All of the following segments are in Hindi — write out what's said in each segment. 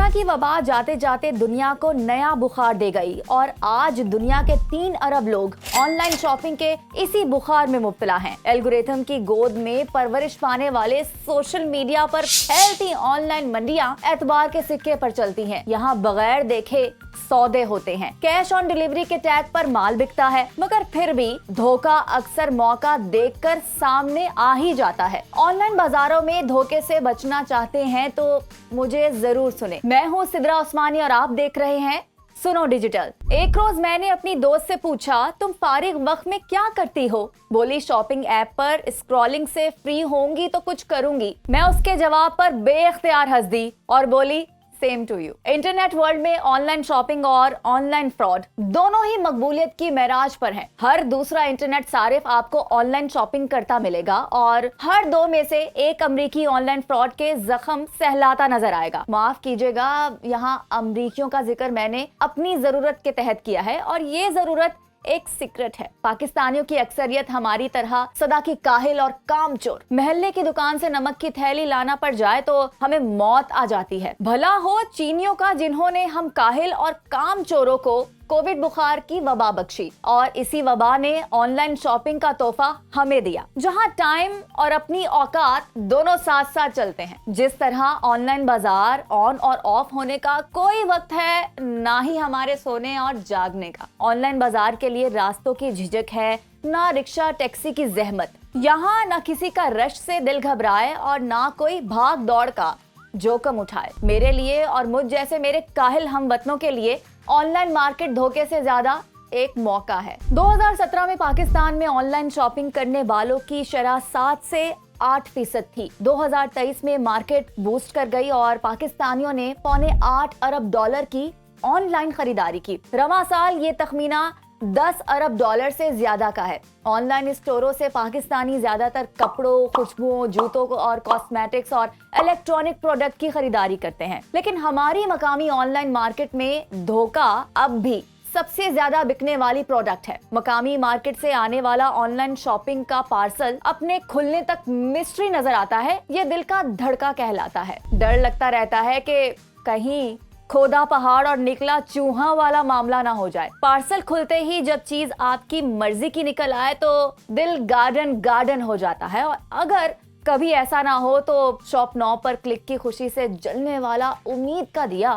कोरोना की वबा जाते जाते दुनिया को नया बुखार दे गई और आज दुनिया के 3 अरब लोग ऑनलाइन शॉपिंग के इसी बुखार में मुब्तला हैं। एल्गोरिथम की गोद में परवरिश पाने वाले सोशल मीडिया पर फैलती ऑनलाइन मंडियां एतबार के सिक्के पर चलती हैं। यहाँ बगैर देखे सौदे होते हैं, कैश ऑन डिलीवरी के टैग पर माल बिकता है, मगर फिर भी धोखा अक्सर मौका देखकर सामने आ ही जाता है। ऑनलाइन बाजारों में धोखे से बचना चाहते हैं तो मुझे जरूर सुने। मैं हूँ सिद्रा उस्मानी और आप देख रहे हैं सुनो डिजिटल। एक रोज मैंने अपनी दोस्त से पूछा, तुम फारिग वक्त में क्या करती हो? बोली, शॉपिंग ऐप पर स्क्रॉलिंग से फ्री होंगी तो कुछ करूंगी। मैं उसके जवाब पर बेइख्तियार हंस दी और बोली, same to you. Internet world में ऑनलाइन शॉपिंग और ऑनलाइन फ्रॉड दोनों ही मकबूलियत की मेराज पर हैं। हर दूसरा इंटरनेट सारिफ आपको ऑनलाइन शॉपिंग करता मिलेगा और हर 2 में से एक अमरीकी ऑनलाइन फ्रॉड के जख्म सहलाता नजर आएगा। माफ कीजिएगा, यहाँ अमरीकियों का जिक्र मैंने अपनी जरूरत के तहत किया है और ये जरूरत एक सीक्रेट है। पाकिस्तानियों की अक्सरियत हमारी तरह सदा की काहिल और कामचोर। महल्ले की दुकान से नमक की थैली लाना पड़ जाए तो हमें मौत आ जाती है। भला हो चीनियों का, जिन्होंने हम काहिल और कामचोरों को कोविड बुखार की वबा बख्शी और इसी वबा ने ऑनलाइन शॉपिंग का तोहफा हमें दिया, जहां टाइम और अपनी औकात दोनों साथ साथ चलते हैं। जिस तरह ऑनलाइन बाजार ऑन और ऑफ होने का कोई वक्त है, ना ही हमारे सोने और जागने का। ऑनलाइन बाजार के लिए रास्तों की झिझक है, ना रिक्शा टैक्सी की जहमत। यहाँ ना किसी का रश से दिल घबराए और ना कोई भाग दौड़ का जोखिम उठाए। मेरे लिए और मुझ जैसे मेरे काहिल हमवतनों के लिए ऑनलाइन मार्केट धोखे से ज्यादा एक मौका है। 2017 में पाकिस्तान में ऑनलाइन शॉपिंग करने वालों की शरह 7 से 8% थी। 2023 में मार्केट बूस्ट कर गई और पाकिस्तानियों ने $8.25 अरब की ऑनलाइन खरीदारी की। रवां साल ये तखमीना $10 अरब से ज्यादा का है। ऑनलाइन स्टोरों से पाकिस्तानी ज्यादातर कपड़ों, खुशबुओं, जूतों और कॉस्मेटिक्स और इलेक्ट्रॉनिक प्रोडक्ट की खरीदारी करते हैं। लेकिन हमारी मकामी ऑनलाइन मार्केट में धोखा अब भी सबसे ज्यादा बिकने वाली प्रोडक्ट है। मकामी मार्केट से आने वाला ऑनलाइन शॉपिंग का पार्सल अपने खुलने तक मिस्ट्री नजर आता है। ये दिल का धड़का कहलाता है। डर लगता रहता है कि कहीं खोदा पहाड़ और निकला चूहा वाला मामला ना हो जाए। पार्सल खुलते ही जब चीज आपकी मर्जी की निकल आए तो दिल गार्डन हो जाता है और अगर कभी ऐसा ना हो तो शॉप 9 पर क्लिक की खुशी से जलने वाला उम्मीद का दिया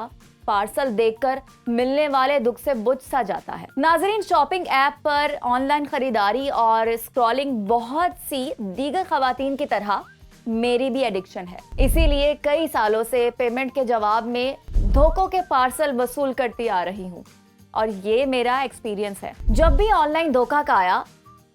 पार्सल देखकर मिलने वाले दुख से बुझ सा जाता है। नाजरीन, शॉपिंग ऐप पर ऑनलाइन खरीदारी और स्क्रॉलिंग बहुत सी दीगर खवातीन की तरह मेरी भी एडिक्शन है। इसीलिए कई सालों से पेमेंट के जवाब में धोखों के पार्सल वसूल करती आ रही हूँ और ये मेरा एक्सपीरियंस है। जब भी ऑनलाइन धोखा का आया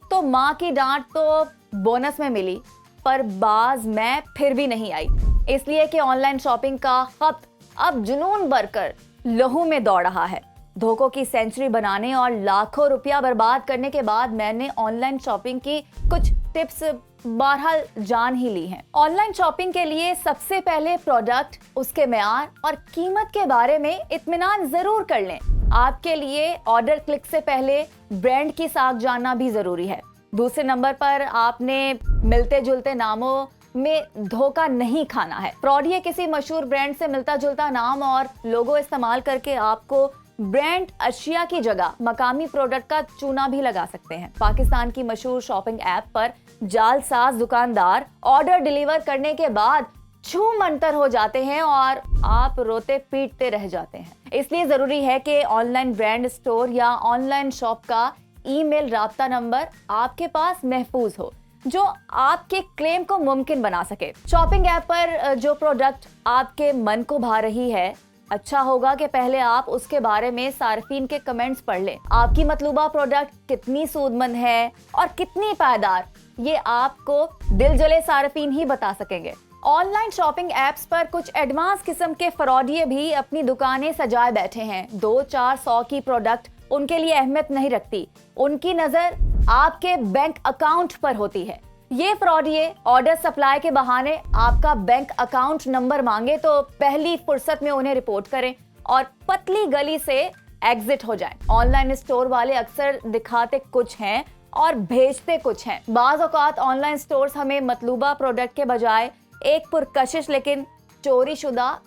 तो माँ की डांट तो बोनस में मिली, पर बाज मैं फिर भी नहीं आई, इसलिए कि ऑनलाइन शॉपिंग का खत अब जुनून भरकर लहू में दौड़ रहा है। धोखों की सेंचुरी बनाने और लाखों रुपया बर्बाद करने के बाद मैंने ऑनलाइन शॉपिंग की कुछ टिप्स बहरहाल जान ही ली हैं। ऑनलाइन शॉपिंग के लिए सबसे पहले प्रोडक्ट, उसके मेयार और कीमत के बारे में इत्मीनान जरूर कर लें। आपके लिए ऑर्डर क्लिक से पहले ब्रांड की साख जानना भी जरूरी है। दूसरे नंबर पर आपने मिलते जुलते नामों में धोखा नहीं खाना है। फ्रॉडिये किसी मशहूर ब्रांड से मिलता जुलता नाम और लोगो इस्तेमाल करके आपको ब्रांड अशिया की जगह मकामी प्रोडक्ट का चूना भी लगा सकते हैं। पाकिस्तान की मशहूर शॉपिंग ऐप पर जालसाज दुकानदार ऑर्डर डिलीवर करने के बाद छू मंतर हो जाते हैं और आप रोते पीटते रह जाते हैं। इसलिए जरूरी है कि ऑनलाइन ब्रांड स्टोर या ऑनलाइन शॉप का ईमेल राब्ता नंबर आपके पास महफूज हो, जो आपके क्लेम को मुमकिन बना सके। शॉपिंग ऐप पर जो प्रोडक्ट आपके मन को भा रही है, अच्छा होगा कि पहले आप उसके बारे में सार्फिन के कमेंट्स पढ़ लें। आपकी मतलूबा प्रोडक्ट कितनी सूदमंद है और कितनी पायदार, ये आपको दिल जले सार्फिन ही बता सकेंगे। ऑनलाइन शॉपिंग एप्स पर कुछ एडवांस किस्म के फ्रॉडिये भी अपनी दुकानें सजाए बैठे हैं। 2-400 की प्रोडक्ट उनके लिए अहमियत नहीं रखती, उनकी नजर आपके बैंक अकाउंट पर होती है। ये फ्रॉडिये ऑर्डर सप्लाई के बहाने आपका बैंक अकाउंट नंबर मांगे तो पहली फुर्सत में उन्हें रिपोर्ट करें और पतली गली से एग्जिट हो जाएं। ऑनलाइन स्टोर वाले अक्सर दिखाते कुछ हैं और भेजते कुछ हैं। बाज़ औक़ात ऑनलाइन स्टोर्स हमें मतलूबा प्रोडक्ट के बजाय एक पुरकशिश लेकिन चोरी शुदा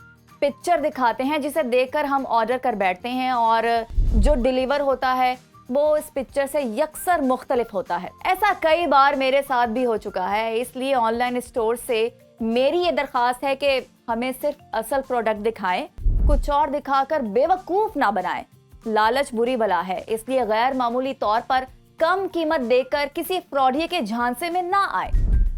पिक्चर दिखाते हैं जिसे देखकर हम ऑर्डर कर बैठते हैं और जो डिलीवर होता है वो इस पिक्चर से यकसर मुख्तलिफ होता है। ऐसा कई बार मेरे साथ भी हो चुका है, इसलिए ऑनलाइन स्टोर से मेरी ये दरख्वास्त है कि हमें सिर्फ असल प्रोडक्ट दिखाएं, कुछ और दिखाकर बेवकूफ ना बनाएं। लालच बुरी बला है, इसलिए गैर मामूली तौर पर कम कीमत देकर किसी फ्रॉडिये के झांसे में ना आए।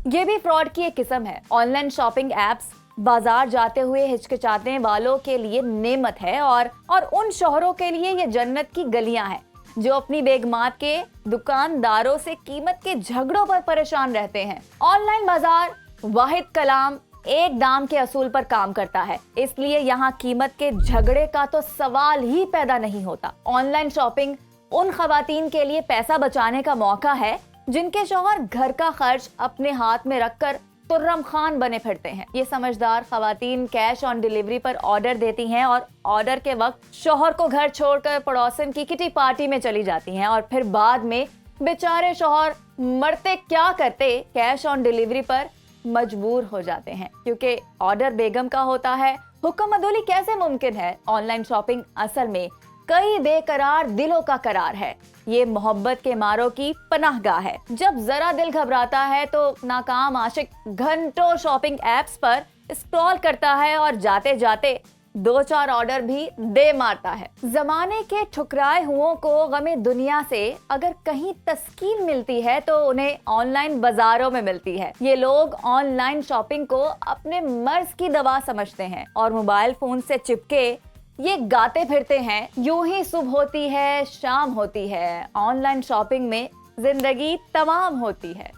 ये भी फ्रॉड की एक किस्म है। ऑनलाइन शॉपिंग एप्स बाजार जाते हुए हिचकिचाने वालों के लिए नेमत है और उन शोहरों के लिए ये जन्नत की गलियां हैं जो अपनी बेगमात के दुकानदारों से कीमत के झगड़ों पर परेशान रहते हैं। ऑनलाइन बाजार वाहिद कलाम एक दाम के असूल पर काम करता है, इसलिए यहाँ कीमत के झगड़े का तो सवाल ही पैदा नहीं होता। ऑनलाइन शॉपिंग उन खवातीन के लिए पैसा बचाने का मौका है जिनके शौहर घर का खर्च अपने हाथ में रखकर तुर्रम खान बने फिरते हैं। ये समझदार खवातीन कैश ऑन डिलीवरी पर ऑर्डर देती हैं और ऑर्डर के वक्त शौहर को घर छोड़कर पड़ोसन की किटी पार्टी में चली जाती हैं और फिर बाद में बेचारे शौहर मरते क्या करते कैश ऑन डिलीवरी पर मजबूर हो जाते हैं क्योंकि ऑर्डर बेगम का होता है। हुक्म अदोली कैसे मुमकिन है? ऑनलाइन शॉपिंग असल में कई बेकरार दिलों का करार है। ये मोहब्बत के मारों की पनाहगाह है। जब जरा दिल घबराता है तो नाकाम आशिक घंटों शॉपिंग एप्स पर स्क्रॉल करता है और जाते जाते 2-4 ऑर्डर भी दे मारता है। जमाने के ठुकराए हुओं को गमे दुनिया से अगर कहीं तस्कीन मिलती है तो उन्हें ऑनलाइन बाजारों में मिलती है। ये लोग ऑनलाइन शॉपिंग को अपने मर्ज की दवा समझते हैं और मोबाइल फोन से चिपके ये गाते फिरते हैं, यूं ही सुबह होती है शाम होती है, ऑनलाइन शॉपिंग में जिंदगी तमाम होती है।